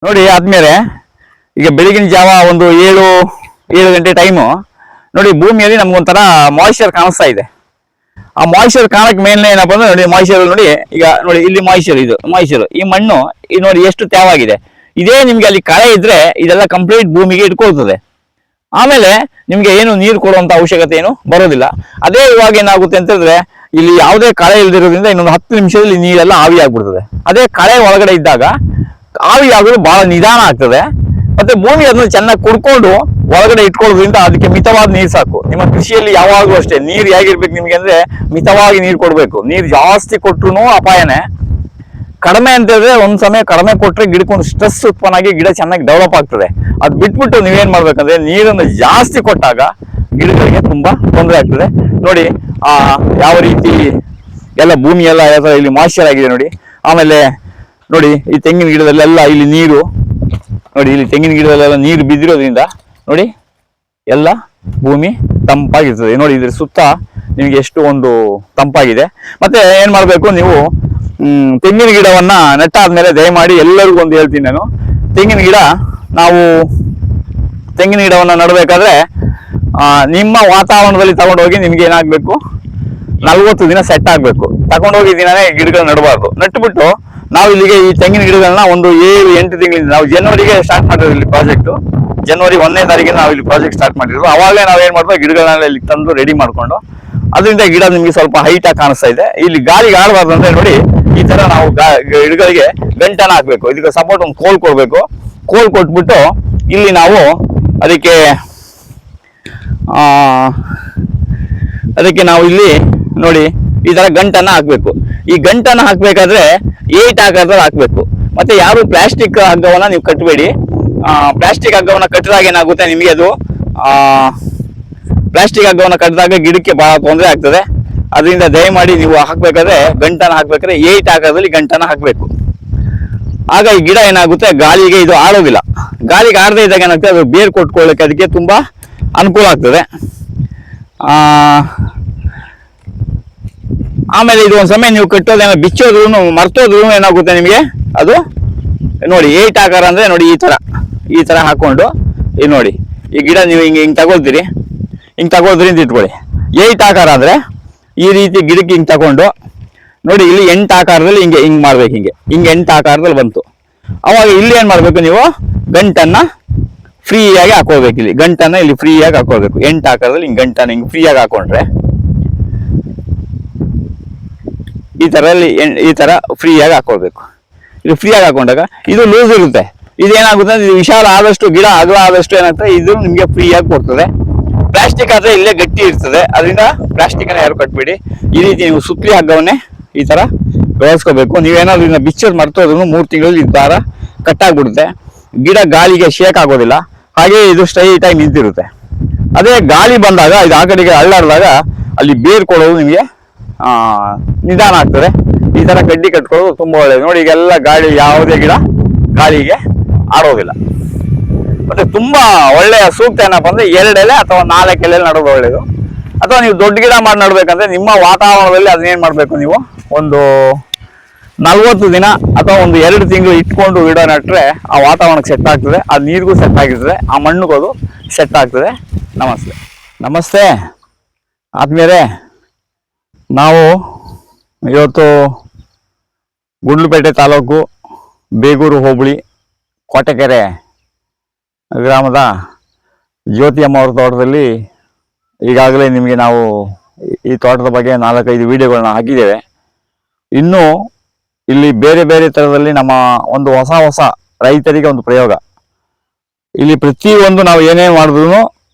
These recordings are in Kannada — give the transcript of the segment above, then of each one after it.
ನೋಡಿ ಆದ್ಮೇಲೆ ಈಗ ಬೆಳಗಿನ ಜಾವ ಒಂದು 7 ಗಂಟೆ ಟೈಮು ನೋಡಿ ಭೂಮಿಯಲ್ಲಿ ನಮ್ಗೊಂಥರ ಮಾಯಿಶ್ಚರ್ ಕಾಣಿಸ್ತಾ ಇದೆ. ಆ ಮಾಯಿಶ್ಚರ್ ಕಾಣಕ್ಕೆ ಮೇಲ್ನೇ ಏನಪ್ಪಾ ಅಂದ್ರೆ ನೋಡಿ ಮಾಯಿಶ್ಚರ್ ನೋಡಿ ಈಗ ನೋಡಿ ಇಲ್ಲಿ ಮಾಯಿಶ್ಚರ್ ಈ ಮಣ್ಣು ಈ ನೋಡಿ ಎಷ್ಟು ತೇವಾಗಿದೆ. ಇದೇ ನಿಮ್ಗೆ ಅಲ್ಲಿ ಕಳೆ ಇದ್ರೆ ಇದೆಲ್ಲ ಕಂಪ್ಲೀಟ್ ಭೂಮಿಗೆ ಇಟ್ಕೊಳ್ತದೆ. ಆಮೇಲೆ ನಿಮ್ಗೆ ಏನು ನೀರು ಕೊಡುವಂತ ಅವಶ್ಯಕತೆ ಏನು ಬರೋದಿಲ್ಲ. ಅದೇ ಇವಾಗ ಏನಾಗುತ್ತೆ ಅಂತ ಹೇಳಿದ್ರೆ ಇಲ್ಲಿ ಯಾವುದೇ ಕಳೆ ಇಲ್ದಿರೋದ್ರಿಂದ ಇನ್ನೊಂದು 10 ನಿಮಿಷದಲ್ಲಿ ನೀರೆಲ್ಲ ಆವಿ ಆಗ್ಬಿಡ್ತದೆ. ಅದೇ ಕಳೆ ಒಳಗಡೆ ಇದ್ದಾಗ ಆವಿ ಆಗೋದು ಬಹಳ ನಿಧಾನ ಆಗ್ತದೆ. ಮತ್ತೆ ಭೂಮಿ ಅದನ್ನ ಚೆನ್ನಾಗಿ ಕುಡ್ಕೊಂಡು ಒಳಗಡೆ ಇಟ್ಕೊಳ್ಳೋದ್ರಿಂದ ಅದಕ್ಕೆ ಮಿತವಾದ ನೀರು ಸಾಕು. ನಿಮ್ಮ ಕೃಷಿಯಲ್ಲಿ ಯಾವಾಗಲೂ ಅಷ್ಟೇ ನೀರು ಹೇಗಿರ್ಬೇಕು ನಿಮ್ಗೆ ಅಂದ್ರೆ ಮಿತವಾಗಿ ನೀರು ಕೊಡ್ಬೇಕು. ನೀರು ಜಾಸ್ತಿ ಕೊಟ್ರು ಅಪಾಯನೇ. ಕಡಿಮೆ ಅಂತ ಹೇಳಿದ್ರೆ ಒಂದ್ ಸಮಯ ಕಡಿಮೆ ಕೊಟ್ರೆ ಗಿಡಕ್ಕೊಂದು ಸ್ಟ್ರೆಸ್ ಉತ್ಪನ್ನ ಆಗಿ ಗಿಡ ಚೆನ್ನಾಗಿ ಡೆವಲಪ್ ಆಗ್ತದೆ. ಅದ್ ಬಿಟ್ಬಿಟ್ಟು ನೀವೇನ್ ಮಾಡ್ಬೇಕಂದ್ರೆ ನೀರನ್ನು ಜಾಸ್ತಿ ಕೊಟ್ಟಾಗ ಗಿಡಗಳಿಗೆ ತುಂಬಾ ತೊಂದರೆ ಆಗ್ತದೆ. ನೋಡಿ ಯಾವ ರೀತಿ ಎಲ್ಲ ಭೂಮಿ ಎಲ್ಲ ಯಾವ ತರ ಇಲ್ಲಿ ಮಾಯಿಶ್ಚರ್ ಆಗಿದೆ ನೋಡಿ. ಆಮೇಲೆ ನೋಡಿ ಈ ತೆಂಗಿನ ಗಿಡದಲ್ಲೆಲ್ಲ ಇಲ್ಲಿ ನೀರು ನೋಡಿ, ಇಲ್ಲಿ ತೆಂಗಿನ ಗಿಡದಲ್ಲೆಲ್ಲ ನೀರು ಬಿದ್ದಿರೋದ್ರಿಂದ ನೋಡಿ ಎಲ್ಲ ಭೂಮಿ ತಂಪಾಗಿರ್ತದೆ. ನೋಡಿ ಇದ್ರ ಸುತ್ತ ನಿಮ್ಗೆ ಎಷ್ಟು ಒಂದು ತಂಪಾಗಿದೆ. ಮತ್ತೆ ಏನ್ ಮಾಡ್ಬೇಕು ನೀವು ತೆಂಗಿನ ಗಿಡವನ್ನ ನೆಟ್ಟಾದ್ಮೇಲೆ ದಯಮಾಡಿ ಎಲ್ಲರಿಗೂ ಒಂದು ಹೇಳ್ತೀನಿ ನಾನು, ತೆಂಗಿನ ಗಿಡವನ್ನ ನಡಬೇಕಾದ್ರೆ ನಿಮ್ಮ ವಾತಾವರಣದಲ್ಲಿ ತಗೊಂಡೋಗಿ ನಿಮ್ಗೆ ಏನಾಗ್ಬೇಕು 40 ದಿನ ಸೆಟ್ ಆಗ್ಬೇಕು. ತಗೊಂಡೋಗಿ ದಿನನೇ ಗಿಡಗಳನ್ನ ನಡಬಾರ್ದು. ನಟ್ಬಿಟ್ಟು ನಾವು ಇಲ್ಲಿಗೆ ಈ ತೆಂಗಿನ ಗಿಡಗಳನ್ನ ಒಂದು 7-8 ತಿಂಗಳಿಂದ ನಾವು ಜನವರಿಗೆ ಸ್ಟಾರ್ಟ್ ಮಾಡಿರೋದು ಇಲ್ಲಿ ಪ್ರಾಜೆಕ್ಟ್. ಜನವರಿ 1ನೇ ತಾರೀಕಿಗೆ ನಾವು ಇಲ್ಲಿ ಪ್ರಾಜೆಕ್ಟ್ ಸ್ಟಾರ್ಟ್ ಮಾಡಿರೋದು. ಅವಾಗಲೇ ನಾವು ಏನ್ ಮಾಡ್ತೀವಿ ಗಿಡಗಳನ್ನ ಇಲ್ಲಿ ತಂದು ರೆಡಿ ಮಾಡ್ಕೊಂಡು ಅದರಿಂದ ಗಿಡ ನಿಮ್ಗೆ ಸ್ವಲ್ಪ ಹೈಟ್ ಆಗಿ ಕಾಣಿಸ್ತಾ ಇದೆ. ಇಲ್ಲಿ ಗಾಳಿಗೆ ಆಡಬಾರ್ದು ಅಂದ್ರೆ ನೋಡಿ ಈ ತರ ನಾವು ಗಿಡಗಳಿಗೆ ಗಂಟನ ಹಾಕ್ಬೇಕು. ಇದಕ್ಕೆ ಸಪೋರ್ಟ್ ಒಂದು ಕೋಲ್ ಕೊಡ್ಬೇಕು. ಕೋಲ್ ಕೊಟ್ಬಿಟ್ಟು ಇಲ್ಲಿ ನಾವು ಅದಕ್ಕೆ ನಾವು ಇಲ್ಲಿ ನೋಡಿ ಈ ತರ ಗಂಟನ್ನ ಹಾಕ್ಬೇಕು. ಈ ಗಂಟನ್ನ ಹಾಕ್ಬೇಕಾದ್ರೆ 8 ಆಕಾರದಲ್ಲಿ ಹಾಕ್ಬೇಕು. ಮತ್ತೆ ಯಾರು ಪ್ಲಾಸ್ಟಿಕ್ ಹಗ್ಗವನ್ನ ನೀವು ಕಟ್ಟಬೇಡಿ. ಪ್ಲಾಸ್ಟಿಕ್ ಹಗ್ಗವನ್ನ ಕಟ್ಟಿದಾಗ ಏನಾಗುತ್ತೆ ನಿಮಗೆ ಅದು ಪ್ಲಾಸ್ಟಿಕ್ ಹಗ್ಗವನ್ನ ಕಟ್ಟಿದಾಗ ಗಿಡಕ್ಕೆ ಬಹಳ ತೊಂದರೆ ಆಗ್ತದೆ. ಅದರಿಂದ ದಯಮಾಡಿ ನೀವು ಹಾಕ್ಬೇಕಾದ್ರೆ ಗಂಟನ ಹಾಕ್ಬೇಕಾದ್ರೆ 8 ಆಕಾರದಲ್ಲಿ ಗಂಟನ ಹಾಕ್ಬೇಕು. ಆಗ ಈ ಗಿಡ ಏನಾಗುತ್ತೆ ಗಾಳಿಗೆ ಇದು ಆಡೋದಿಲ್ಲ. ಗಾಳಿಗೆ ಆಡದೇ ಇದ್ದಾಗ ಏನಾಗ್ತದೆ ಅದು ಬೇರು ಕೊಟ್ಕೊಳ್ಳಿಕ್ಕೆ ಅದಕ್ಕೆ ತುಂಬಾ ಅನುಕೂಲ ಆಗ್ತದೆ. ಆಮೇಲೆ ಇದು ಒಂದ್ ಸಮಯ ನೀವು ಕಟ್ಟೋದೇನೋ ಬಿಚ್ಚೋದ್ರು ಮರ್ತೋದ್ರು ಏನಾಗುತ್ತೆ ನಿಮಗೆ ಅದು ನೋಡಿ 8 ಆಕಾರ ಅಂದ್ರೆ ನೋಡಿ ಈ ತರ ಹಾಕೊಂಡು ಈ ನೋಡಿ ಈ ಗಿಡ ನೀವು ಹಿಂಗ್ ತಗೊಳ್ತೀರಿ, ಹಿಂಗ್ ತಗೊಳ್ತೀರಿ ಅಂತ ಇಟ್ಕೊಳ್ಳಿ. 8 ಆಕಾರ ಅಂದ್ರೆ ಈ ರೀತಿ ಗಿಡಕ್ಕೆ ಹಿಂಗ್ ತಗೊಂಡು ನೋಡಿ ಇಲ್ಲಿ 8 ಆಕಾರದಲ್ಲಿ ಹಿಂಗ್ ಮಾಡ್ಬೇಕು. ಹಿಂಗೆ 8 ಆಕಾರದಲ್ಲಿ ಬಂತು. ಅವಾಗ ಇಲ್ಲಿ ಏನ್ ಮಾಡ್ಬೇಕು ನೀವು ಗಂಟನ್ನ ಫ್ರೀಯಾಗಿ ಹಾಕೋಬೇಕು. ಇಲ್ಲಿ ಗಂಟನ್ನ ಇಲ್ಲಿ ಫ್ರೀಯಾಗಿ ಹಾಕೋಬೇಕು. 8 ಆಕಾರದಲ್ಲಿ ಹಿಂಗ್ ಗಂಟನ್ನ ಹಿಂಗ್ ಫ್ರೀಯಾಗಿ ಹಾಕೊಂಡ್ರೆ ಈ ತರ ಫ್ರೀಯಾಗಿ ಹಾಕೊಳ್ಬೇಕು. ಇದು ಫ್ರೀಯಾಗಿ ಹಾಕೊಂಡಾಗ ಇದು ಲೂಸ್ ಇರುತ್ತೆ. ಇದೇನಾಗುತ್ತೆ ಇದು ವಿಶಾಲ ಆದಷ್ಟು ಗಿಡ ಅಗಲ ಆದಷ್ಟು ಏನಾಗ್ತದೆ ಇದು ನಿಮ್ಗೆ ಫ್ರೀಯಾಗಿ ಕೊಡ್ತದೆ. ಪ್ಲಾಸ್ಟಿಕ್ ಆದ್ರೆ ಇಲ್ಲೇ ಗಟ್ಟಿ ಇರ್ತದೆ. ಅದರಿಂದ ಪ್ಲಾಸ್ಟಿಕ್ ಅನ್ನ ಯಾರು ಕಟ್ಬೇಡಿ. ಈ ರೀತಿ ನೀವು ಸುತ್ತಲಿ ಹಗ್ಗವನ್ನೇ ಈ ತರ ಬೆಳೆಸ್ಕೋಬೇಕು. ನೀವೇನಾದ್ರು ಇದನ್ನ ಬಿಚ್ಚೋದು ಮರ್ತೋದ್ರು 3 ತಿಂಗಳಲ್ಲಿ ಈ ದಾರ ಕಟ್ಟಾಗ್ಬಿಡುತ್ತೆ. ಗಿಡ ಗಾಳಿಗೆ ಶೇಕ್ ಆಗೋದಿಲ್ಲ. ಹಾಗೆ ಇದು ಸ್ಟ್ರೈಟ್ ಆಗಿ ನಿಂತಿರುತ್ತೆ. ಅದೇ ಗಾಳಿ ಬಂದಾಗ ಇದು ಆ ಕಡೆಗೆ ಅಳ್ಳಾಡಿದಾಗ ಅಲ್ಲಿ ಬೇರ್ ಕೊಡೋದು ನಿಮಗೆ ನಿಧಾನ ಆಗ್ತದೆ. ಈ ತರ ಕಡ್ಡಿ ಕಟ್ಕೊಳ್ಳೋದು ತುಂಬಾ ಒಳ್ಳೇದು. ನೋಡಿ ಈಗೆಲ್ಲ ಗಾಳಿ ಯಾವುದೇ ಗಿಡ ಗಾಳಿಗೆ ಆಡೋದಿಲ್ಲ. ಮತ್ತೆ ತುಂಬಾ ಒಳ್ಳೆಯ ಸೂಕ್ತ ಏನಪ್ಪಾ ಅಂದ್ರೆ 2 ಎಲೆ ಅಥವಾ 4 ಎಲೆ ನಡೋದು ಒಳ್ಳೇದು. ಅಥವಾ ನೀವು ದೊಡ್ಡ ಗಿಡ ಮಾಡಿ ನಡ್ಬೇಕಂದ್ರೆ ನಿಮ್ಮ ವಾತಾವರಣದಲ್ಲಿ ಅದನ್ನೇನ್ ಮಾಡ್ಬೇಕು ನೀವು ಒಂದು 40 ದಿನ ಅಥವಾ ಒಂದು 2 ತಿಂಗಳು ಇಟ್ಕೊಂಡು ಗಿಡ ನಟ್ರೆ ಆ ವಾತಾವರಣಕ್ಕೆ ಸೆಟ್ ಆಗ್ತದೆ. ಆ ನೀರಿಗೂ ಸೆಟ್ ಆಗಿರ್ತದೆ, ಆ ಮಣ್ಣಿಗೂ ಅದು ಸೆಟ್ ಆಗ್ತದೆ. ನಮಸ್ತೆ ಆದ್ಮೇಲೆ ನಾವು ಇವತ್ತು ಗುಂಡ್ಲುಪೇಟೆ ತಾಲೂಕು ಬೇಗೂರು ಹೋಬಳಿ ಕೋಟೆಕೆರೆ ಗ್ರಾಮದ ಜ್ಯೋತಿ ಅಮ್ಮ ಅವ್ರ ತೋಟದಲ್ಲಿ ಈಗಾಗಲೇ ನಿಮಗೆ ನಾವು ಈ ತೋಟದ ಬಗ್ಗೆ 4-5 ವಿಡಿಯೋಗಳನ್ನ ಹಾಕಿದ್ದೇವೆ. ಇನ್ನು ಇಲ್ಲಿ ಬೇರೆ ಬೇರೆ ಥರದಲ್ಲಿ ನಮ್ಮ ಒಂದು ಹೊಸ ರೈತರಿಗೆ ಒಂದು ಪ್ರಯೋಗ. ಇಲ್ಲಿ ಪ್ರತಿಯೊಂದು ನಾವು ಏನೇ ಮಾಡಿದ್ರು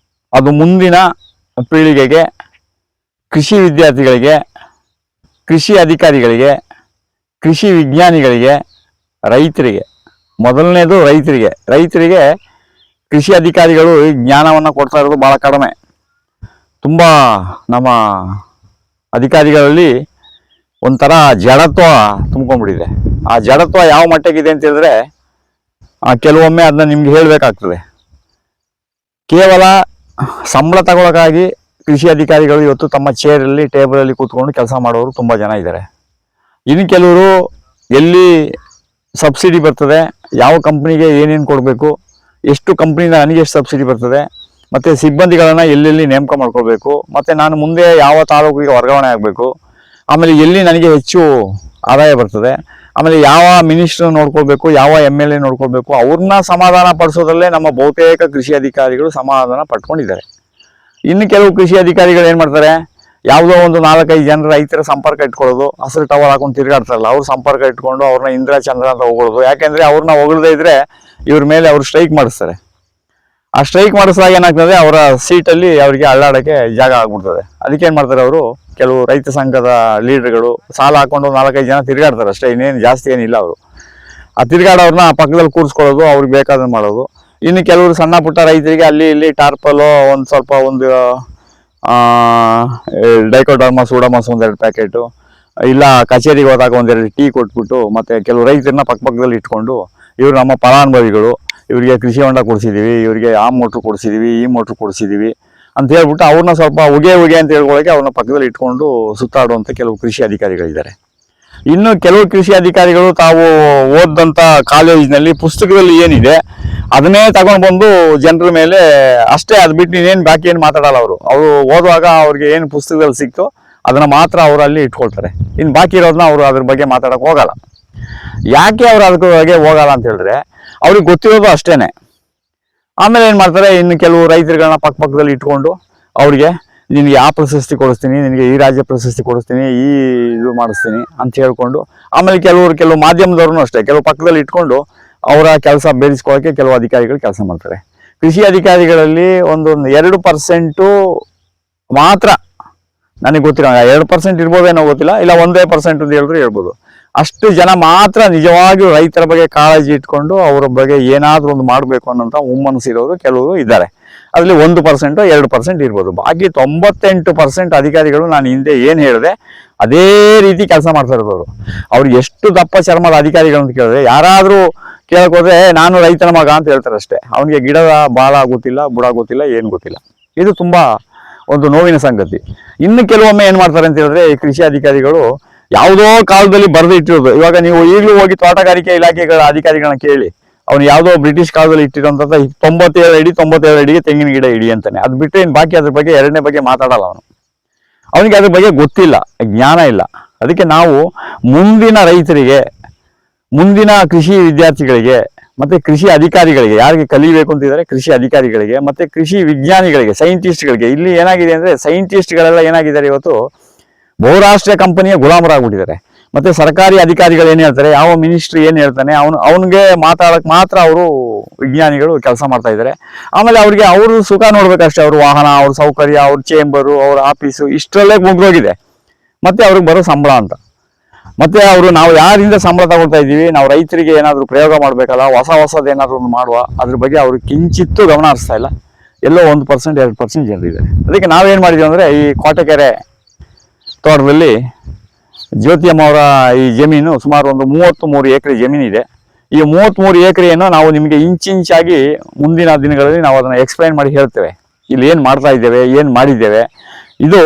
ಅದು ಮುಂದಿನ ಪೀಳಿಗೆಗೆ, ಕೃಷಿ ವಿದ್ಯಾರ್ಥಿಗಳಿಗೆ, ಕೃಷಿ ಅಧಿಕಾರಿಗಳಿಗೆ, ಕೃಷಿ ವಿಜ್ಞಾನಿಗಳಿಗೆ, ರೈತರಿಗೆ, ಮೊದಲನೇದು ರೈತರಿಗೆ ಕೃಷಿ ಅಧಿಕಾರಿಗಳು ಈ ಜ್ಞಾನವನ್ನು ಕೊಡ್ತಾ ಇರೋದು ಭಾಳ ಕಡಿಮೆ. ತುಂಬ ನಮ್ಮ ಅಧಿಕಾರಿಗಳಲ್ಲಿ ಒಂಥರ ಜಡತ್ವ ತುಂಬ್ಕೊಂಡ್ಬಿಟ್ಟಿದೆ. ಆ ಜಡತ್ವ ಯಾವ ಮಟ್ಟಕ್ಕಿದೆ ಅಂತ ಹೇಳಿದ್ರೆ ಕೆಲವೊಮ್ಮೆ ಅದನ್ನ ನಿಮ್ಗೆ ಹೇಳಬೇಕಾಗ್ತದೆ. ಕೇವಲ ಸಂಬಳ ತಗೊಳಕ್ಕಾಗಿ ಕೃಷಿ ಅಧಿಕಾರಿಗಳು ಇವತ್ತು ತಮ್ಮ ಚೇರಲ್ಲಿ ಟೇಬಲಲ್ಲಿ ಕೂತ್ಕೊಂಡು ಕೆಲಸ ಮಾಡೋರು ತುಂಬ ಜನ ಇದ್ದಾರೆ. ಇನ್ನು ಕೆಲವರು ಎಲ್ಲಿ ಸಬ್ಸಿಡಿ ಬರ್ತದೆ, ಯಾವ ಕಂಪ್ನಿಗೆ ಏನೇನು ಕೊಡಬೇಕು, ಎಷ್ಟು ಕಂಪ್ನಿಯಿಂದ ನನಗೆ ಎಷ್ಟು ಸಬ್ಸಿಡಿ ಬರ್ತದೆ, ಮತ್ತು ಸಿಬ್ಬಂದಿಗಳನ್ನು ಎಲ್ಲೆಲ್ಲಿ ನೇಮಕ ಮಾಡ್ಕೊಳ್ಬೇಕು, ಮತ್ತು ನಾನು ಮುಂದೆ ಯಾವ ತಾಲೂಕಿಗೆ ವರ್ಗಾವಣೆ ಆಗಬೇಕು, ಆಮೇಲೆ ಎಲ್ಲಿ ನನಗೆ ಹೆಚ್ಚು ಆದಾಯ ಬರ್ತದೆ, ಆಮೇಲೆ ಯಾವ ಮಿನಿಸ್ಟರ್ ನೋಡ್ಕೊಳ್ಬೇಕು, ಯಾವ MLA ನೋಡ್ಕೊಳ್ಬೇಕು, ಅವ್ರನ್ನ ಸಮಾಧಾನ ಪಡಿಸೋದ್ರಲ್ಲೇ ನಮ್ಮ ಬಹುತೇಕ ಕೃಷಿ ಅಧಿಕಾರಿಗಳು ಸಮಾಧಾನ ಪಡ್ಕೊಂಡಿದ್ದಾರೆ. ಇನ್ನು ಕೆಲವು ಕೃಷಿ ಅಧಿಕಾರಿಗಳು ಏನು ಮಾಡ್ತಾರೆ, ಯಾವುದೋ ಒಂದು 4-5 ಜನ ರೈತರ ಸಂಪರ್ಕ ಇಟ್ಕೊಳ್ಳೋದು, ಹಸಿರು ಟವಲ್ ಹಾಕೊಂಡು ತಿರುಗಾಡ್ತಾರಲ್ಲ ಅವ್ರ ಸಂಪರ್ಕ ಇಟ್ಕೊಂಡು ಅವ್ರನ್ನ ಇಂದ್ರ ಚಂದ್ರ ಅಂತ ಹೊಗಳೋದು. ಯಾಕೆಂದರೆ ಅವ್ರನ್ನ ಹೊಗಳದೇ ಇದ್ರೆ ಇವ್ರ ಮೇಲೆ ಅವ್ರು ಸ್ಟ್ರೈಕ್ ಮಾಡಿಸ್ತಾರೆ. ಆ ಸ್ಟ್ರೈಕ್ ಮಾಡಿಸಿದಾಗ ಏನಾಗ್ತದೆ, ಅವರ ಸೀಟಲ್ಲಿ ಅವರಿಗೆ ಅಳ್ಳಾಡೋಕ್ಕೆ ಜಾಗ ಆಗ್ಬಿಡ್ತದೆ. ಅದಕ್ಕೆ ಏನು ಮಾಡ್ತಾರೆ, ಅವರು ಕೆಲವು ರೈತ ಸಂಘದ ಲೀಡರ್ಗಳು ಸಾಲ ಹಾಕೊಂಡು 4-5 ಜನ ತಿರುಗಾಡ್ತಾರೆ ಅಷ್ಟೇ, ಇನ್ನೇನು ಜಾಸ್ತಿ ಏನಿಲ್ಲ. ಅವರು ಆ ತಿರುಗಾಡೋರನ್ನ ಪಕ್ಕದಲ್ಲಿ ಕೂರಿಸ್ಕೊಳ್ಳೋದು, ಅವ್ರಿಗೆ ಬೇಕಾದನ್ನು ಮಾಡೋದು. ಇನ್ನು ಕೆಲವರು ಸಣ್ಣ ಪುಟ್ಟ ರೈತರಿಗೆ ಅಲ್ಲಿ ಇಲ್ಲಿ ಟಾರ್ಪಲು ಒಂದು ಡೈಕೋಡರ್ಮಾ ಸೂಡೋಮೋನಾಸ್ 1-2 ಪ್ಯಾಕೆಟು, ಇಲ್ಲ ಕಚೇರಿಗೆ ಹೋದಾಗ 1-2 ಟೀ ಕೊಟ್ಬಿಟ್ಟು, ಮತ್ತು ಕೆಲವು ರೈತರನ್ನ ಪಕ್ಕದಲ್ಲಿ ಇಟ್ಕೊಂಡು ಇವರು ನಮ್ಮ ಫಲಾನುಭವಿಗಳು, ಇವರಿಗೆ ಕೃಷಿ ಹೊಂಡ ಕೊಡಿಸಿದ್ದೀವಿ, ಇವರಿಗೆ ಆ ಮೋಟ್ರು ಕೊಡಿಸಿದ್ದೀವಿ, ಈ ಮೋಟ್ರು ಕೊಡಿಸಿದ್ದೀವಿ ಅಂತ ಹೇಳ್ಬಿಟ್ಟು ಅವ್ರನ್ನ ಸ್ವಲ್ಪ ಉಗೆ ಅಂತ ಹೇಳ್ಕೊಳ್ಳೋಕೆ ಅವ್ರನ್ನ ಪಕ್ಕದಲ್ಲಿ ಇಟ್ಕೊಂಡು ಸುತ್ತಾಡುವಂಥ ಕೆಲವು ಕೃಷಿ ಅಧಿಕಾರಿಗಳಿದ್ದಾರೆ. ಇನ್ನು ಕೆಲವು ಕೃಷಿ ಅಧಿಕಾರಿಗಳು ತಾವು ಓದಂಥ ಕಾಲೇಜಿನಲ್ಲಿ ಪುಸ್ತಕದಲ್ಲಿ ಏನಿದೆ ಅದನ್ನೇ ತಗೊಂಡು ಬಂದು ಜನರ ಮೇಲೆ ಅಷ್ಟೇ, ಅದು ಬಿಟ್ಟು ಇನ್ನೇನು ಬಾಕಿ ಏನು ಮಾತಾಡಲ್ಲ. ಅವರು ಓದುವಾಗ ಅವ್ರಿಗೆ ಏನು ಪುಸ್ತಕದಲ್ಲಿ ಸಿಕ್ತೋ ಅದನ್ನು ಮಾತ್ರ ಅವರು ಅಲ್ಲಿ ಇಟ್ಕೊಳ್ತಾರೆ. ಇನ್ನು ಬಾಕಿ ಇರೋದನ್ನ ಅವರು ಅದ್ರ ಬಗ್ಗೆ ಮಾತಾಡೋಕೆ ಹೋಗಲ್ಲ. ಯಾಕೆ ಅವ್ರು ಅದ್ರ ಬಗ್ಗೆ ಹೋಗಲ್ಲ ಅಂತ ಹೇಳಿದ್ರೆ ಅವ್ರಿಗೆ ಗೊತ್ತಿರೋದು ಅಷ್ಟೇನೆ. ಆಮೇಲೆ ಏನು ಮಾಡ್ತಾರೆ, ಇನ್ನು ಕೆಲವು ರೈತರುಗಳನ್ನ ಪಕ್ಕದಲ್ಲಿ ಇಟ್ಕೊಂಡು ಅವ್ರಿಗೆ ನಿನಗೆ ಆ ಪ್ರಶಸ್ತಿ ಕೊಡಿಸ್ತೀನಿ, ನಿನಗೆ ಈ ರಾಜ್ಯ ಪ್ರಶಸ್ತಿ ಕೊಡಿಸ್ತೀನಿ, ಈ ಇದು ಮಾಡಿಸ್ತೀನಿ ಅಂತ ಹೇಳ್ಕೊಂಡು, ಆಮೇಲೆ ಕೆಲವು ಮಾಧ್ಯಮದವ್ರೂ ಅಷ್ಟೇ ಕೆಲವು ಪಕ್ಕದಲ್ಲಿ ಇಟ್ಕೊಂಡು ಅವರ ಕೆಲಸ ಬೇರಿಸ್ಕೊಳ್ಳೋಕ್ಕೆ ಕೆಲವು ಅಧಿಕಾರಿಗಳು ಕೆಲಸ ಮಾಡ್ತಾರೆ. ಕೃಷಿ ಅಧಿಕಾರಿಗಳಲ್ಲಿ ಒಂದು 2% ಮಾತ್ರ ನನಗೆ ಗೊತ್ತಿರೋ 2% ಇರ್ಬೋದೇನೋ ಗೊತ್ತಿಲ್ಲ, ಇಲ್ಲ 1% ಅಂತ ಹೇಳಿದ್ರು ಹೇಳ್ಬೋದು. ಅಷ್ಟು ಜನ ಮಾತ್ರ ನಿಜವಾಗಿಯೂ ರೈತರ ಬಗ್ಗೆ ಕಾಳಜಿ ಇಟ್ಕೊಂಡು ಅವರ ಬಗ್ಗೆ ಏನಾದರೂ ಒಂದು ಮಾಡಬೇಕು ಅನ್ನೋಂಥ ಹುಮ್ಮನಸ್ಸಿರೋರು ಕೆಲವರು ಇದ್ದಾರೆ. ಅದರಲ್ಲಿ 1%, 2% ಇರ್ಬೋದು. ಬಾಕಿ 98% ಅಧಿಕಾರಿಗಳು ನಾನು ಹಿಂದೆ ಏನು ಹೇಳಿದೆ ಅದೇ ರೀತಿ ಕೆಲಸ ಮಾಡ್ತಾ ಇರೋರು. ಅವ್ರಿಗೆ ಎಷ್ಟು ದಪ್ಪ ಚರ್ಮದ ಅಧಿಕಾರಿಗಳು ಅಂತ ಕೇಳಿದ್ರೆ, ಯಾರಾದರೂ ಕೇಳಕೋದ್ರೆ ನಾನು ರೈತನ ಮಗ ಅಂತ ಹೇಳ್ತಾರೆ ಅಷ್ಟೇ. ಅವನಿಗೆ ಗಿಡದ ಬಾಳ ಗೊತ್ತಿಲ್ಲ, ಬುಡ ಗೊತ್ತಿಲ್ಲ, ಏನು ಗೊತ್ತಿಲ್ಲ. ಇದು ತುಂಬ ಒಂದು ನೋವಿನ ಸಂಗತಿ. ಇನ್ನು ಕೆಲವೊಮ್ಮೆ ಏನು ಮಾಡ್ತಾರೆ ಅಂತ ಹೇಳಿದ್ರೆ, ಈ ಕೃಷಿ ಅಧಿಕಾರಿಗಳು ಯಾವುದೋ ಕಾಲದಲ್ಲಿ ಬರೆದು ಇಟ್ಟಿರೋದು. ಇವಾಗ ನೀವು ಈಗಲೂ ಹೋಗಿ ತೋಟಗಾರಿಕೆ ಇಲಾಖೆಗಳ ಅಧಿಕಾರಿಗಳನ್ನ ಕೇಳಿ, ಅವನು ಯಾವುದೋ ಬ್ರಿಟಿಷ್ ಕಾಲದಲ್ಲಿ ಇಟ್ಟಿರೋಂಥ 97 ಅಡಿಗೆ ತೆಂಗಿನ ಗಿಡ ಇಡಿ ಅಂತಾನೆ. ಅದು ಬಿಟ್ಟರೆ ಇನ್ನು ಬಾಕಿ ಅದ್ರ ಬಗ್ಗೆ 2ನೇ ಬಗ್ಗೆ ಮಾತಾಡಲ್ಲ ಅವನಿಗೆ ಅದ್ರ ಬಗ್ಗೆ ಗೊತ್ತಿಲ್ಲ, ಜ್ಞಾನ ಇಲ್ಲ. ಅದಕ್ಕೆ ನಾವು ಮುಂದಿನ ರೈತರಿಗೆ, ಮುಂದಿನ ಕೃಷಿ ವಿದ್ಯಾರ್ಥಿಗಳಿಗೆ ಮತ್ತು ಕೃಷಿ ಅಧಿಕಾರಿಗಳಿಗೆ, ಯಾರಿಗೆ ಕಲಿಬೇಕು ಅಂತಿದ್ದಾರೆ ಕೃಷಿ ಅಧಿಕಾರಿಗಳಿಗೆ ಮತ್ತು ಕೃಷಿ ವಿಜ್ಞಾನಿಗಳಿಗೆ, ಸೈಂಟಿಸ್ಟ್ಗಳಿಗೆ. ಇಲ್ಲಿ ಏನಾಗಿದೆ ಅಂದರೆ, ಸೈಂಟಿಸ್ಟ್ಗಳೆಲ್ಲ ಏನಾಗಿದ್ದಾರೆ ಇವತ್ತು ಬಹುರಾಷ್ಟ್ರೀಯ ಕಂಪನಿಯ ಗುಲಾಮರಾಗ್ಬಿಟ್ಟಿದ್ದಾರೆ. ಮತ್ತು ಸರ್ಕಾರಿ ಅಧಿಕಾರಿಗಳು ಏನು ಹೇಳ್ತಾರೆ, ಯಾವ ಮಿನಿಸ್ಟ್ರಿ ಏನು ಹೇಳ್ತಾನೆ ಅವನಿಗೆ ಮಾತಾಡೋಕೆ ಮಾತ್ರ ಅವರು ವಿಜ್ಞಾನಿಗಳು ಕೆಲಸ ಮಾಡ್ತಾ ಇದ್ದಾರೆ. ಆಮೇಲೆ ಅವರು ಸುಖ ನೋಡ್ಬೇಕಷ್ಟೇ, ಅವ್ರ ವಾಹನ, ಅವ್ರ ಸೌಕರ್ಯ, ಅವ್ರ ಚೇಂಬರು, ಅವ್ರ ಆಫೀಸು ಇಷ್ಟರಲ್ಲೇ ಮುಗಿದೋಗಿದೆ. ಮತ್ತು ಅವ್ರಿಗೆ ಬರೋ ಸಂಬಳ ಅಂತ. ಮತ್ತು ನಾವು ಯಾರಿಂದ ಸಂಬಳ ತಗೊಳ್ತಾ ಇದ್ದೀವಿ, ನಾವು ರೈತರಿಗೆ ಏನಾದರೂ ಪ್ರಯೋಗ ಮಾಡಬೇಕಲ್ಲ, ಹೊಸದು ಏನಾದರೂ ಒಂದು ಮಾಡುವ, ಅದ್ರ ಬಗ್ಗೆ ಅವರು ಕಿಂಚಿತ್ತೂ ಗಮನ ಹರಿಸ್ತಾ ಇಲ್ಲ. ಎಲ್ಲೋ 1%, 2% ಜನರಿದ್ದಾರೆ. ಅದಕ್ಕೆ ನಾವೇನು ಮಾಡಿದ್ದೀವಿ ಅಂದರೆ, ಈ ಕೋಟೆಕೆರೆ ತೋಟದಲ್ಲಿ ಜ್ಯೋತಿ ಅಮ್ಮ ಅವರ ಈ ಜಮೀನು ಸುಮಾರು ಒಂದು 33 ಎಕರೆ ಜಮೀನಿದೆ. ಈ 33 ಎಕರೆಯನ್ನು ನಾವು ನಿಮಗೆ ಇಂಚಾಗಿ ಮುಂದಿನ ದಿನಗಳಲ್ಲಿ ನಾವು ಅದನ್ನು ಎಕ್ಸ್ಪ್ಲೈನ್ ಮಾಡಿ ಹೇಳ್ತೇವೆ. ಇಲ್ಲಿ ಏನು ಮಾಡ್ತಾ ಇದ್ದೇವೆ, ಏನು ಮಾಡಿದ್ದೇವೆ. ಇದು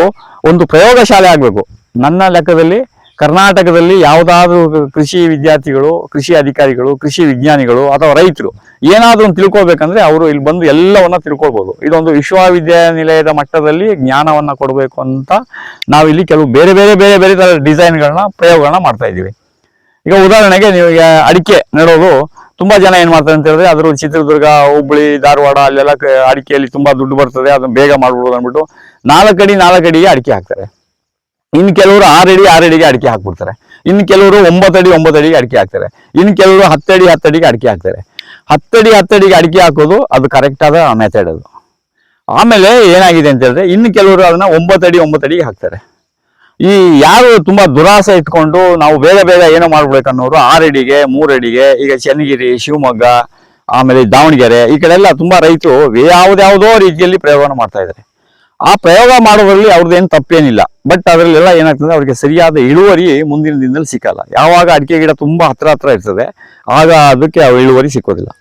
ಒಂದು ಪ್ರಯೋಗಶಾಲೆ ಆಗಬೇಕು. ನನ್ನ ಲೆಕ್ಕದಲ್ಲಿ ಕರ್ನಾಟಕದಲ್ಲಿ ಯಾವುದಾದ್ರೂ ಕೃಷಿ ವಿದ್ಯಾರ್ಥಿಗಳು, ಕೃಷಿ ಅಧಿಕಾರಿಗಳು, ಕೃಷಿ ವಿಜ್ಞಾನಿಗಳು ಅಥವಾ ರೈತರು ಏನಾದರೂ ಒಂದು ತಿಳ್ಕೊಳ್ಬೇಕಂದ್ರೆ ಅವರು ಇಲ್ಲಿ ಬಂದು ಎಲ್ಲವನ್ನ ತಿಳ್ಕೊಳ್ಬೋದು. ಇದೊಂದು ವಿಶ್ವವಿದ್ಯಾನಿಲಯದ ಮಟ್ಟದಲ್ಲಿ ಜ್ಞಾನವನ್ನು ಕೊಡಬೇಕು ಅಂತ ನಾವಿಲ್ಲಿ ಕೆಲವು ಬೇರೆ ಥರ ಡಿಸೈನ್ಗಳನ್ನ, ಪ್ರಯೋಗಗಳನ್ನ ಮಾಡ್ತಾ ಇದ್ದೀವಿ. ಈಗ ಉದಾಹರಣೆಗೆ ನೀವು ಈಗ ಅಡಿಕೆ ನೆಡೋದು, ತುಂಬಾ ಜನ ಏನು ಮಾಡ್ತಾರೆ ಅಂತ ಹೇಳಿದ್ರೆ, ಅದ್ರ ಚಿತ್ರದುರ್ಗ, ಹುಬ್ಬಳ್ಳಿ, ಧಾರವಾಡ ಅಲ್ಲೆಲ್ಲ ಅಡಿಕೆಯಲ್ಲಿ ತುಂಬಾ ದುಡ್ಡು ಬರ್ತದೆ, ಅದನ್ನ ಬೇಗ ಮಾಡ್ಬಿಡೋದು ಅಂದ್ಬಿಟ್ಟು 4 ಅಡಿಗೆ ಅಡಿಕೆ ಹಾಕ್ತಾರೆ. ಇನ್ನು ಕೆಲವರು 6 ಅಡಿಗೆ ಅಡಿಕೆ ಹಾಕ್ಬಿಡ್ತಾರೆ. ಇನ್ನು ಕೆಲವರು 9 ಅಡಿಗೆ ಅಡಿಕೆ ಹಾಕ್ತಾರೆ. ಇನ್ನು ಕೆಲವರು 10 ಅಡಿಗೆ ಅಡಿಕೆ ಹಾಕ್ತಾರೆ. 10 ಅಡಿಗೆ ಅಡಿಕೆ ಹಾಕೋದು ಅದು ಕರೆಕ್ಟ್ ಆದ ಮೆಥಡ್ ಅದು. ಆಮೇಲೆ ಏನಾಗಿದೆ ಅಂತ ಹೇಳಿದ್ರೆ, ಇನ್ನು ಕೆಲವರು ಅದನ್ನ 9 ಅಡಿಗೆ ಹಾಕ್ತಾರೆ. ಈ ಯಾರು ತುಂಬಾ ದುರಾಸೆ ಇಟ್ಕೊಂಡು ನಾವು ಬೇಗ ಏನೋ ಮಾಡ್ಬೇಕನ್ನೋರು 6 ಅಡಿಗೆ, 3 ಅಡಿಗೆ, ಈಗ ಚನ್ನಗಿರಿ, ಶಿವಮೊಗ್ಗ, ಆಮೇಲೆ ದಾವಣಗೆರೆ ಈ ಕಡೆ ಎಲ್ಲ ತುಂಬಾ ರೈತರು ಯಾವುದ್ಯಾವುದೋ ರೀತಿಯಲ್ಲಿ ಪ್ರಯೋಗವನ್ನು ಮಾಡ್ತಾ ಇದ್ದಾರೆ. ಆ ಪ್ರಯೋಗ ಮಾಡೋದ್ರಲ್ಲಿ ಅವ್ರದ್ದೇನು ತಪ್ಪೇನಿಲ್ಲ. ಬಟ್ ಅದರಲ್ಲೆಲ್ಲ ಏನಾಗ್ತದೆ, ಅವ್ರಿಗೆ ಸರಿಯಾದ ಇಳುವರಿ ಮುಂದಿನ ದಿನದಲ್ಲಿ ಸಿಕ್ಕಲ್ಲ. ಯಾವಾಗ ಅಡಿಕೆ ಗಿಡ ತುಂಬಾ ಹತ್ರ ಇರ್ತದೆ, ಆಗ ಅದಕ್ಕೆ ಇಳುವರಿ ಸಿಕ್ಕೋದಿಲ್ಲ.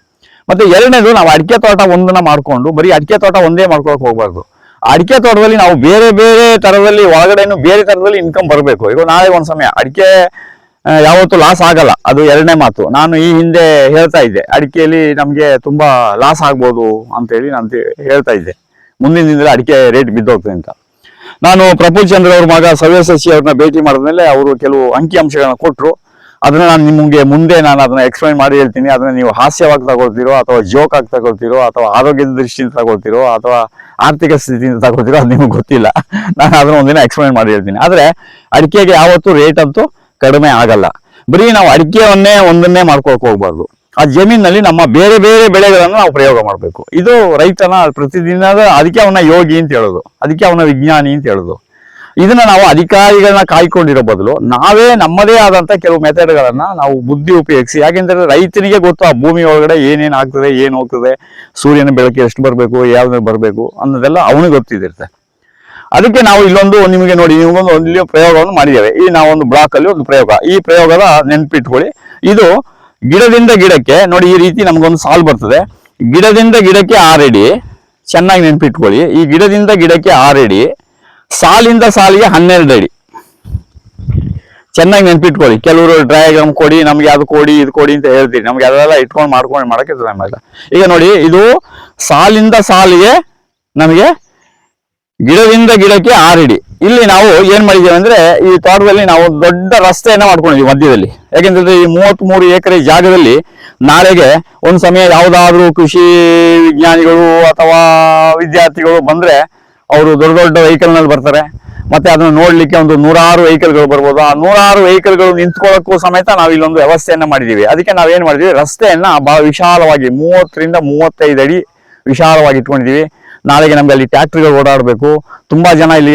ಮತ್ತೆ ಎರಡನೇದು, ನಾವು ಅಡಿಕೆ ತೋಟ ಒಂದನ್ನ ಮಾಡ್ಕೊಂಡು ಬರೀ ಅಡಿಕೆ ತೋಟ ಒಂದೇ ಮಾಡ್ಕೊಳಕ್ ಹೋಗ್ಬಾರ್ದು. ಅಡಿಕೆ ತೋಟದಲ್ಲಿ ನಾವು ಬೇರೆ ತರದಲ್ಲಿ, ಒಳಗಡೆನು ಬೇರೆ ತರದಲ್ಲಿ ಇನ್ಕಮ್ ಬರಬೇಕು. ಈಗ ನಾಳೆ ಒಂದ್ ಸಮಯ ಅಡಿಕೆ ಯಾವತ್ತೂ ಲಾಸ್ ಆಗಲ್ಲ. ಅದು ಎರಡನೇ ಮಾತು. ನಾನು ಈ ಹಿಂದೆ ಹೇಳ್ತಾ ಇದ್ದೆ ಅಡಿಕೆಯಲ್ಲಿ ನಮಗೆ ತುಂಬಾ ಲಾಸ್ ಆಗ್ಬೋದು ಅಂತೇಳಿ ನಾನು ಹೇಳ್ತಾ ಇದ್ದೆ, ಮುಂದಿನ ದಿನದಲ್ಲಿ ಅಡಿಕೆ ರೇಟ್ ಬಿದ್ದೋಗ್ತದೆ ಅಂತ. ನಾನು ಪ್ರಫುಲ್ ಚಂದ್ರ ಅವ್ರ ಮಗ ಸವ್ಯಸಾಚಿ ಅವ್ರನ್ನ ಭೇಟಿ ಮಾಡಿದ್ಮೇಲೆ ಅವರು ಕೆಲವು ಅಂಕಿ ಅಂಶಗಳನ್ನ ಕೊಟ್ಟರು. ಅದನ್ನ ನಾನು ನಿಮಗೆ ಮುಂದೆ ನಾನು ಅದನ್ನ ಎಕ್ಸ್ಪ್ಲೈನ್ ಮಾಡಿ ಹೇಳ್ತೀನಿ. ಅದನ್ನ ನೀವು ಹಾಸ್ಯವಾಗಿ ತಗೊಳ್ತೀರೋ ಅಥವಾ ಜೋಕ್ ಆಗಿ ತಗೊಳ್ತೀರೋ ಅಥವಾ ಆರೋಗ್ಯದ ದೃಷ್ಟಿಯಿಂದ ತಗೊಳ್ತೀರೋ ಅಥವಾ ಆರ್ಥಿಕ ಸ್ಥಿತಿಯಿಂದ ತಗೊಳ್ತೀರೋ ಅದು ನಿಮ್ಗೆ ಗೊತ್ತಿಲ್ಲ. ನಾನು ಅದನ್ನ ಒಂದಿನ ಎಕ್ಸ್ಪ್ಲೈನ್ ಮಾಡಿ ಹೇಳ್ತೀನಿ. ಆದ್ರೆ ಅಡಿಕೆಗೆ ಯಾವತ್ತೂ ರೇಟ್ ಅಂತೂ ಕಡಿಮೆ ಆಗಲ್ಲ. ಬರೀ ನಾವು ಅಡಿಕೆಯನ್ನೇ ಒಂದನ್ನೇ ಮಾಡ್ಕೊಳಕ್ ಹೋಗ್ಬಾರ್ದು. ಆ ಜಮೀನಲ್ಲಿ ನಮ್ಮ ಬೇರೆ ಬೇರೆ ಬೆಳೆಗಳನ್ನು ನಾವು ಪ್ರಯೋಗ ಮಾಡಬೇಕು. ಇದು ರೈತನ ಪ್ರತಿದಿನದ, ಅದಕ್ಕೆ ಅವನ ಯೋಗಿ ಅಂತ ಹೇಳೋದು, ಅದಕ್ಕೆ ಅವನ ವಿಜ್ಞಾನಿ ಅಂತ ಹೇಳೋದು. ಇದನ್ನ ನಾವು ಅಧಿಕಾರಿಗಳನ್ನ ಕಾಯ್ಕೊಂಡಿರೋ ಬದಲು ನಾವೇ ನಮ್ಮದೇ ಆದಂತ ಕೆಲವು ಮೆಥಡ್ಗಳನ್ನ ನಾವು ಬುದ್ಧಿ ಉಪಯೋಗಿಸಿ, ಯಾಕೆಂದ್ರೆ ರೈತನಿಗೆ ಗೊತ್ತು ಆ ಭೂಮಿ ಒಳಗಡೆ ಏನೇನ್ ಆಗ್ತದೆ, ಏನ್ ಹೋಗ್ತದೆ, ಸೂರ್ಯನ ಬೆಳಕು ಎಷ್ಟು ಬರಬೇಕು, ಯಾವ್ದು ಬರಬೇಕು ಅನ್ನೋದೆಲ್ಲ ಅವನಿಗೆ ಗೊತ್ತಿರುತ್ತೆ. ಅದಕ್ಕೆ ನಾವು ಇಲ್ಲೊಂದು ನಿಮಗೆ ನೋಡಿ, ನಿಮಗೊಂದು ಇಲ್ಲಿ ಪ್ರಯೋಗವನ್ನು ಮಾಡಿದ್ದೇವೆ. ಈ ನಾವೊಂದು ಬ್ಲಾಕ್ ಅಲ್ಲಿ ಒಂದು ಪ್ರಯೋಗ, ಈ ಪ್ರಯೋಗದ ನೆನ್ಪಿಟ್ಕೊಳ್ಳಿ. ಇದು ಗಿಡದಿಂದ ಗಿಡಕ್ಕೆ ನೋಡಿ, ಈ ರೀತಿ ನಮಗೊಂದು ಸಾಲು ಬರ್ತದೆ. ಗಿಡದಿಂದ ಗಿಡಕ್ಕೆ 6 ಅಡಿ, ಚೆನ್ನಾಗಿ ನೆನ್ಪಿಟ್ಕೊಳ್ಳಿ. ಈ ಗಿಡದಿಂದ ಗಿಡಕ್ಕೆ 6 ಅಡಿ, ಸಾಲಿಂದ ಸಾಲಿಗೆ 12 ಅಡಿ. ಚೆನ್ನಾಗಿ ನೆನ್ಪಿಟ್ಕೊಳ್ಳಿ. ಕೆಲವರು ಡಯಾಗ್ರಾಮ್ ಕೊಡಿ, ನಮ್ಗೆ ಅದು ಕೊಡಿ ಇದು ಕೊಡಿ ಅಂತ ಹೇಳ್ತೀರಿ, ನಮ್ಗೆ ಅದೆಲ್ಲ ಇಟ್ಕೊಂಡು ಮಾಡಕ್ಕೆ ಟೈಮ್ ಇಲ್ಲ. ಈಗ ನೋಡಿ, ಇದು ಸಾಲಿಂದ ಸಾಲಿಗೆ ನಮಗೆ ಗಿಡದಿಂದ ಗಿಡಕ್ಕೆ 6 ಅಡಿ. ಇಲ್ಲಿ ನಾವು ಏನ್ ಮಾಡಿದ್ದೇವೆ ಅಂದ್ರೆ, ಈ ತೋಟದಲ್ಲಿ ನಾವು ದೊಡ್ಡ ರಸ್ತೆಯನ್ನ ಮಾಡ್ಕೊಂಡಿದ್ವಿ ಮಧ್ಯದಲ್ಲಿ. ಯಾಕೆಂದ್ರೆ ಈ 33 ಎಕರೆ ಜಾಗದಲ್ಲಿ ನಾಳೆಗೆ ಒಂದು ಸಮಯ ಯಾವುದಾದ್ರೂ ಕೃಷಿ ವಿಜ್ಞಾನಿಗಳು ಅಥವಾ ವಿದ್ಯಾರ್ಥಿಗಳು ಬಂದ್ರೆ ಅವರು ದೊಡ್ಡ ದೊಡ್ಡ ವೆಹಿಕಲ್ ನಲ್ಲಿ ಬರ್ತಾರೆ. ಮತ್ತೆ ಅದನ್ನ ನೋಡ್ಲಿಕ್ಕೆ ಒಂದು 100 ವೆಹಿಕಲ್ಗಳು ಬರ್ಬೋದು. ಆ 100 ವೆಹಿಕಲ್ಗಳು ನಿಂತ್ಕೊಳ್ಳೋಕ್ಕೂ ಸಮೇತ ನಾವು ಇಲ್ಲೊಂದು ವ್ಯವಸ್ಥೆಯನ್ನ ಮಾಡಿದೀವಿ. ಅದಕ್ಕೆ ನಾವೇನ್ ಮಾಡಿದೀವಿ, ರಸ್ತೆಯನ್ನ ಬಹಳ ವಿಶಾಲವಾಗಿ 30 ರಿಂದ 35 ಅಡಿ ವಿಶಾಲವಾಗಿ ಇಟ್ಕೊಂಡಿದೀವಿ. ನಾಳೆಗೆ ನಮ್ಗೆ ಅಲ್ಲಿ ಟ್ಯಾಕ್ಟ್ರಿಗಳು ಓಡಾಡಬೇಕು, ತುಂಬಾ ಜನ ಇಲ್ಲಿ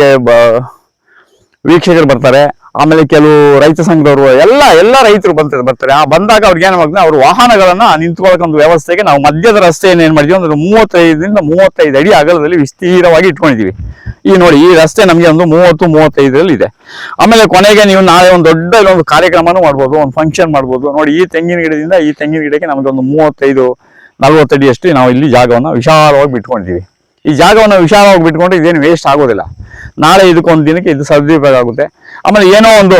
ವೀಕ್ಷಕರು ಬರ್ತಾರೆ. ಆಮೇಲೆ ಕೆಲವು ರೈತ ಸಂಘದವರು ಎಲ್ಲ ರೈತರು ಬರ್ತಾರೆ. ಆ ಬಂದಾಗ ಅವ್ರಿಗೆ ಏನಾಗ್ತದೆ, ಅವ್ರ ವಾಹನಗಳನ್ನ ನಿಂತ್ಕೊಳ್ಳೋಕೆ ಒಂದು ವ್ಯವಸ್ಥೆಗೆ ನಾವು ಮಧ್ಯದ ರಸ್ತೆಯನ್ನು ಏನ್ ಮಾಡಿದೀವಿ ಅಂದ್ರೆ 35 ರಿಂದ 35 ಅಡಿ ಅಗಲದಲ್ಲಿ ವಿಸ್ತೀರವಾಗಿ ಇಟ್ಕೊಂಡಿದೀವಿ. ಈ ನೋಡಿ, ಈ ರಸ್ತೆ ನಮಗೆ ಒಂದು 30-35 ಇದೆ. ಆಮೇಲೆ ಕೊನೆಗೆ ನೀವು ನಾಳೆ ಒಂದು ದೊಡ್ಡ ಒಂದು ಕಾರ್ಯಕ್ರಮನೂ ಮಾಡ್ಬೋದು, ಒಂದು ಫಂಕ್ಷನ್ ಮಾಡ್ಬೋದು. ನೋಡಿ, ಈ ತೆಂಗಿನ ಗಿಡದಿಂದ ಈ ತೆಂಗಿನ ಗಿಡಕ್ಕೆ ನಮಗೆ ಒಂದು 35-40 ಅಡಿಯಷ್ಟು ನಾವು ಇಲ್ಲಿ ಜಾಗವನ್ನು ವಿಶಾಲವಾಗಿ ಬಿಟ್ಕೊಂಡಿದ್ದೀವಿ. ಈ ಜಾಗವನ್ನು ವಿಶಾಲವಾಗಿ ಬಿಟ್ಕೊಂಡ್ರೆ ಇದೇನು ವೇಸ್ಟ್ ಆಗೋದಿಲ್ಲ. ನಾಳೆ ಇದಕ್ಕೊಂದು ದಿನಕ್ಕೆ ಇದು ಸದುಪಯೋಗ ಆಗುತ್ತೆ. ಆಮೇಲೆ ಏನೋ ಒಂದು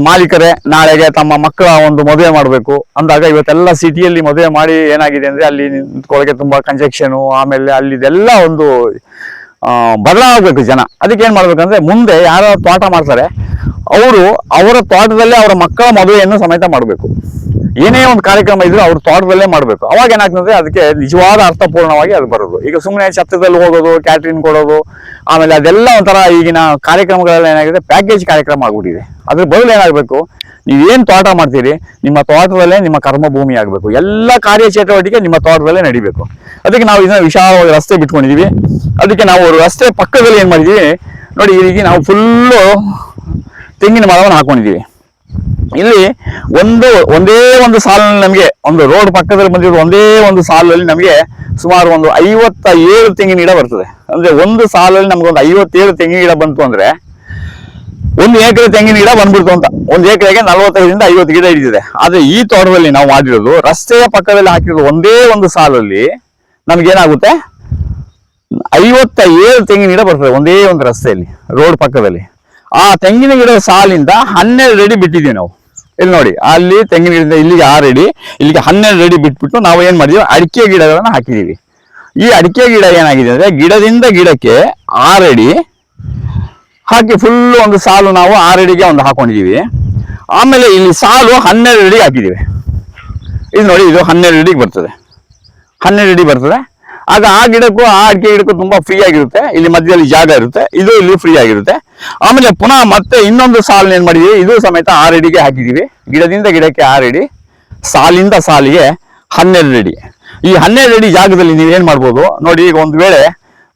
ಮಾಲೀಕರೇ ನಾಳೆಗೆ ತಮ್ಮ ಮಕ್ಕಳ ಒಂದು ಮದುವೆ ಮಾಡಬೇಕು ಅಂದಾಗ, ಇವತ್ತೆಲ್ಲ ಸಿಟಿಯಲ್ಲಿ ಮದುವೆ ಮಾಡಿ ಏನಾಗಿದೆ ಅಂದ್ರೆ ಅಲ್ಲಿ ನಿಂತ್ಕೊಳ್ಳೋಕೆ ತುಂಬಾ ಕಂಜೆಕ್ಷನು, ಆಮೇಲೆ ಅಲ್ಲಿದೆಲ್ಲ ಒಂದು ಬದಲಾಗಬೇಕು ಜನ. ಅದಕ್ಕೆ ಏನ್ ಮಾಡ್ಬೇಕಂದ್ರೆ, ಮುಂದೆ ಯಾರು ತೋಟ ಮಾಡ್ತಾರೆ ಅವರು ಅವರ ತೋಟದಲ್ಲೇ ಅವರ ಮಕ್ಕಳ ಮದುವೆಯನ್ನು ಸಮೇತ ಮಾಡಬೇಕು. ಏನೇ ಒಂದು ಕಾರ್ಯಕ್ರಮ ಇದ್ರು ಅವ್ರ ತೋಟದಲ್ಲೇ ಮಾಡಬೇಕು. ಅವಾಗ ಏನಾಗ್ತದೆ, ಅದಕ್ಕೆ ನಿಜವಾದ ಅರ್ಥಪೂರ್ಣವಾಗಿ ಅದು ಬರೋದು. ಈಗ ಸುಮ್ಮನೆ ಛತ್ರದಲ್ಲಿ ಹೋಗೋದು, ಕ್ಯಾಟ್ರಿಂಗ್ ಕೊಡೋದು, ಆಮೇಲೆ ಅದೆಲ್ಲ ಒಂಥರ ಈಗಿನ ಕಾರ್ಯಕ್ರಮಗಳೆಲ್ಲ ಏನಾಗಿದೆ, ಪ್ಯಾಕೇಜ್ ಕಾರ್ಯಕ್ರಮ ಆಗ್ಬಿಟ್ಟಿದೆ. ಅದ್ರ ಬದಲು ಏನಾಗಬೇಕು, ನೀವೇನ್ ತೋಟ ಮಾಡ್ತೀರಿ ನಿಮ್ಮ ತೋಟದಲ್ಲೇ ನಿಮ್ಮ ಕರ್ಮಭೂಮಿ ಆಗಬೇಕು. ಎಲ್ಲ ಕಾರ್ಯಚಟುವಟಿಕೆ ನಿಮ್ಮ ತೋಟದಲ್ಲೇ ನಡಿಬೇಕು. ಅದಕ್ಕೆ ನಾವು ಇದನ್ನ ವಿಶಾಲವಾಗಿ ರಸ್ತೆ ಬಿಟ್ಕೊಂಡಿದೀವಿ. ಅದಕ್ಕೆ ನಾವು ರಸ್ತೆ ಪಕ್ಕದಲ್ಲಿ ಏನ್ ಮಾಡಿದೀವಿ ನೋಡಿ, ಈ ರೀತಿ ನಾವು ಫುಲ್ಲು ತೆಂಗಿನ ಮರವನ್ನು ಹಾಕೊಂಡಿದೀವಿ. ಇಲ್ಲಿ ಒಂದೇ ಒಂದು ಸಾಲಿನಲ್ಲಿ ನಮಗೆ ಒಂದು ರೋಡ್ ಪಕ್ಕದಲ್ಲಿ ಬಂದಿರೋ ಒಂದೇ ಒಂದು ಸಾಲಲ್ಲಿ ನಮಗೆ ಸುಮಾರು ಒಂದು 57 ತೆಂಗಿನ ಗಿಡ ಬರ್ತದೆ. ಅಂದ್ರೆ ಒಂದು ಸಾಲಲ್ಲಿ ನಮ್ಗೆ ಒಂದು 57 ತೆಂಗಿನ ಗಿಡ ಬಂತು ಅಂದ್ರೆ 1 ಎಕರೆ ತೆಂಗಿನ ಗಿಡ ಬಂದ್ಬಿಡ್ತು ಅಂತ. 1 ಎಕರೆಗೆ 45 ರಿಂದ 50 ಗಿಡ ಹಿಡಿದಿದೆ. ಆದ್ರೆ ಈ ತೋಟದಲ್ಲಿ ನಾವು ಮಾಡಿರೋದು ರಸ್ತೆಯ ಪಕ್ಕದಲ್ಲಿ ಹಾಕಿರೋದು ಒಂದೇ ಒಂದು ಸಾಲಲ್ಲಿ ನಮ್ಗೇನಾಗುತ್ತೆ, 57 ತೆಂಗಿನ ಗಿಡ ಬರ್ತದೆ ಒಂದೇ ಒಂದು ರಸ್ತೆಯಲ್ಲಿ, ರೋಡ್ ಪಕ್ಕದಲ್ಲಿ. ಆ ತೆಂಗಿನ ಗಿಡದ ಸಾಲಿಂದ 12 ಅಡಿ ಬಿಟ್ಟಿದ್ದೀವಿ ನಾವು. ಇಲ್ಲಿ ನೋಡಿ, ಅಲ್ಲಿ ತೆಂಗಿನ ಗಿಡದಿಂದ ಇಲ್ಲಿಗೆ 6 ಅಡಿ, ಇಲ್ಲಿಗೆ 12 ಅಡಿ ಬಿಟ್ಬಿಟ್ಟು ನಾವು ಏನ್ ಮಾಡಿದೀವಿ, ಅಡಿಕೆ ಗಿಡಗಳನ್ನ ಹಾಕಿದೀವಿ. ಈ ಅಡಿಕೆ ಗಿಡ ಏನಾಗಿದೆ ಅಂದ್ರೆ, ಗಿಡದಿಂದ ಗಿಡಕ್ಕೆ 6 ಅಡಿ ಹಾಕಿ ಫುಲ್ ಒಂದು ಸಾಲು ನಾವು 6 ಅಡಿಗೆ ಒಂದು ಹಾಕೊಂಡಿದೀವಿ. ಆಮೇಲೆ ಇಲ್ಲಿ ಸಾಲು 12 ಅಡಿ ಹಾಕಿದೀವಿ. ಇದು ನೋಡಿ, ಇದು 12 ಅಡಿಗೆ ಬರ್ತದೆ, 12 ಅಡಿ ಬರ್ತದೆ. ಆಗ ಆ ಗಿಡಕ್ಕೂ ಆ ಅಡಿಕೆ ಗಿಡಕ್ಕೂ ತುಂಬಾ ಫ್ರೀ ಆಗಿರುತ್ತೆ. ಇಲ್ಲಿ ಮಧ್ಯದಲ್ಲಿ ಜಾಗ ಇರುತ್ತೆ, ಇದು ಇಲ್ಲಿ ಫ್ರೀ ಆಗಿರುತ್ತೆ. ಆಮೇಲೆ ಪುನಃ ಮತ್ತೆ ಇನ್ನೊಂದು ಸಾಲನ್ನ ಏನ್ ಮಾಡಿದೀವಿ, ಇದು ಸಮೇತ 6 ಅಡಿಗೆ ಹಾಕಿದೀವಿ. ಗಿಡದಿಂದ ಗಿಡಕ್ಕೆ 6 ಅಡಿ, ಸಾಲಿಂದ ಸಾಲಿಗೆ 12 ಅಡಿ. ಈ 12 ಅಡಿ ಜಾಗದಲ್ಲಿ ನೀವೇನ್ ಮಾಡ್ಬೋದು ನೋಡಿ, ಈಗ ಒಂದು ವೇಳೆ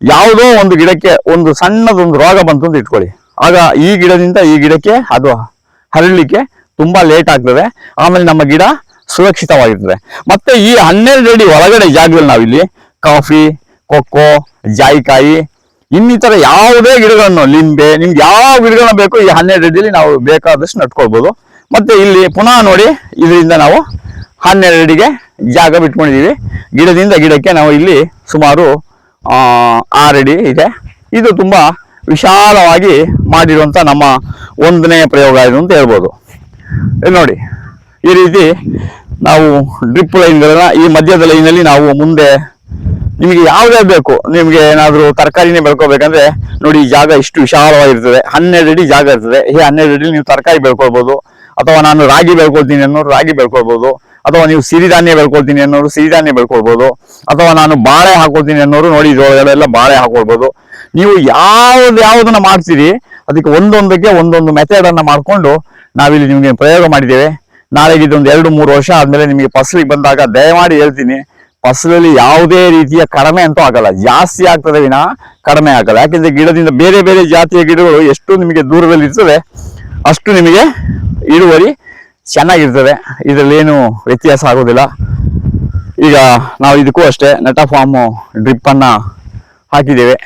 ಯಾವುದೋ ಒಂದು ಗಿಡಕ್ಕೆ ಒಂದು ಸಣ್ಣದೊಂದು ರೋಗ ಬಂತು ಅಂತ ಇಟ್ಕೊಳ್ಳಿ, ಆಗ ಈ ಗಿಡದಿಂದ ಈ ಗಿಡಕ್ಕೆ ಅದು ಹರಡ್ಲಿಕ್ಕೆ ತುಂಬಾ ಲೇಟ್ ಆಗ್ತದೆ. ಆಮೇಲೆ ನಮ್ಮ ಗಿಡ ಸುರಕ್ಷಿತವಾಗಿರ್ತದೆ. ಮತ್ತೆ ಈ 12 ಅಡಿ ಒಳಗಡೆ ಜಾಗದಲ್ಲಿ ನಾವಿಲ್ಲಿ ಕಾಫಿ, ಕೊಕ್ಕೋ, ಜಾಯಿಕಾಯಿ, ಇನ್ನಿತರ ಯಾವುದೇ ಗಿಡಗಳನ್ನು, ಲಿಂಬೆ, ನಿಮ್ಗೆ ಯಾವ ಗಿಡಗಳನ್ನ ಬೇಕು ಈ 12 ಅಡಿಯಲ್ಲಿ ನಾವು ಬೇಕಾದಷ್ಟು ನಟ್ಕೊಳ್ಬೋದು. ಮತ್ತೆ ಇಲ್ಲಿ ಪುನಃ ನೋಡಿ, ಇದರಿಂದ ನಾವು 12 ಅಡಿಗೆ ಜಾಗ ಬಿಟ್ಕೊಂಡಿದೀವಿ. ಗಿಡದಿಂದ ಗಿಡಕ್ಕೆ ನಾವು ಇಲ್ಲಿ ಸುಮಾರು 6 ಅಡಿ ಇದೆ. ಇದು ತುಂಬಾ ವಿಶಾಲವಾಗಿ ಮಾಡಿರುವಂತ ನಮ್ಮ 1ನೇ ಪ್ರಯೋಗ ಇದು ಅಂತ ಹೇಳ್ಬೋದು. ನೋಡಿ ಈ ರೀತಿ ನಾವು ಡ್ರಿಪ್ ಲೈನ್ಗಳನ್ನ ಈ ಮಧ್ಯದ ಲೈನಲ್ಲಿ ನಾವು ಮುಂದೆ ನಿಮಗೆ ಯಾವುದೇ ಬೇಕು, ನಿಮಗೆ ಏನಾದರೂ ತರಕಾರಿನೇ ಬೆಳ್ಕೋಬೇಕಂದ್ರೆ ನೋಡಿ ಈ ಜಾಗ ಇಷ್ಟು ವಿಶಾಲವಾಗಿರ್ತದೆ, 12 ಅಡಿ ಜಾಗ ಇರ್ತದೆ. ಈ 12 ಅಡಿ ನೀವು ತರಕಾರಿ ಬೆಳ್ಕೊಳ್ಬೋದು, ಅಥವಾ ನಾನು ರಾಗಿ ಬೆಳ್ಕೊಳ್ತೀನಿ ಅನ್ನೋರು ರಾಗಿ ಬೆಳ್ಕೊಳ್ಬೋದು, ಅಥವಾ ನೀವು ಸಿರಿಧಾನ್ಯ ಬೆಳ್ಕೊಳ್ತೀನಿ ಅನ್ನೋರು ಸಿರಿಧಾನ್ಯ ಬೆಳ್ಕೊಳ್ಬೋದು, ಅಥವಾ ನಾನು ಬಾಳೆ ಹಾಕೊಳ್ತೀನಿ ಅನ್ನೋರು ನೋಡಿ ಇದರೊಳಗೆಲ್ಲ ಬಾಳೆ ಹಾಕೊಳ್ಬೋದು. ನೀವು ಯಾವುದನ್ನ ಮಾಡ್ತೀರಿ ಅದಕ್ಕೆ ಒಂದೊಂದಕ್ಕೆ ಒಂದೊಂದು ಮೆಥಡ್ ಅನ್ನ ಮಾಡ್ಕೊಂಡು ನಾವಿಲ್ಲಿ ನಿಮಗೆ ಪ್ರಯೋಗ ಮಾಡಿದ್ದೇವೆ. ನಾಳೆಗೆ ಇದೊಂದು 2-3 ವರ್ಷ ಆದ್ಮೇಲೆ ನಿಮಗೆ ಫಸಲಿಗೆ ಬಂದಾಗ ದಯಮಾಡಿ ಹೇಳ್ತೀನಿ, ಫಸಲಲ್ಲಿ ಯಾವುದೇ ರೀತಿಯ ಕಡಿಮೆ ಅಂತೂ ಆಗಲ್ಲ, ಜಾಸ್ತಿ ಆಗ್ತದೆ ವಿನ ಕಡಿಮೆ ಆಗಲ್ಲ. ಯಾಕೆಂದ್ರೆ ಗಿಡದಿಂದ ಬೇರೆ ಬೇರೆ ಜಾತಿಯ ಗಿಡಗಳು ಎಷ್ಟು ನಿಮಗೆ ದೂರದಲ್ಲಿ ಇರ್ತದೆ ಅಷ್ಟು ನಿಮಗೆ ಇಳುವರಿ ಚೆನ್ನಾಗಿರ್ತದೆ, ಇದರಲ್ಲಿ ಏನು ವ್ಯತ್ಯಾಸ ಆಗೋದಿಲ್ಲ. ಈಗ ನಾವು ಇದಕ್ಕೂ ಅಷ್ಟೇ ನೆಟಾಫಾರ್ಮ್ ಡ್ರಿಪ್ ಅನ್ನ ಹಾಕಿದ್ದೇವೆ.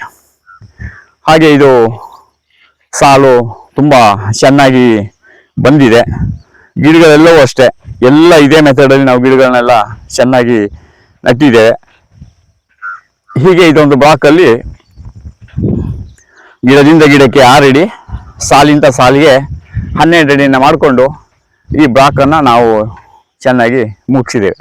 ಹಾಗೆ ಇದು ಸಾಲು ತುಂಬಾ ಚೆನ್ನಾಗಿ ಬಂದಿದೆ. ಗಿಡಗಳೆಲ್ಲವೂ ಅಷ್ಟೇ ಎಲ್ಲ ಇದೇ ಮೆಥಡಲ್ಲಿ ನಾವು ಗಿಡಗಳನ್ನೆಲ್ಲ ಚೆನ್ನಾಗಿ ನಟ್ಟಿದ್ದೇವೆ. ಹೀಗೆ ಇದೊಂದು ಬ್ಲಾಕಲ್ಲಿ ಗಿಡದಿಂದ ಗಿಡಕ್ಕೆ 6 ಅಡಿ, ಸಾಲಿಂದ ಸಾಲಿಗೆ 12 ಅಡಿಯನ್ನು ಮಾಡಿಕೊಂಡು ಈ ಬ್ಲಾಕನ್ನು ನಾವು ಚೆನ್ನಾಗಿ ಮುಗಿಸಿದ್ದೇವೆ.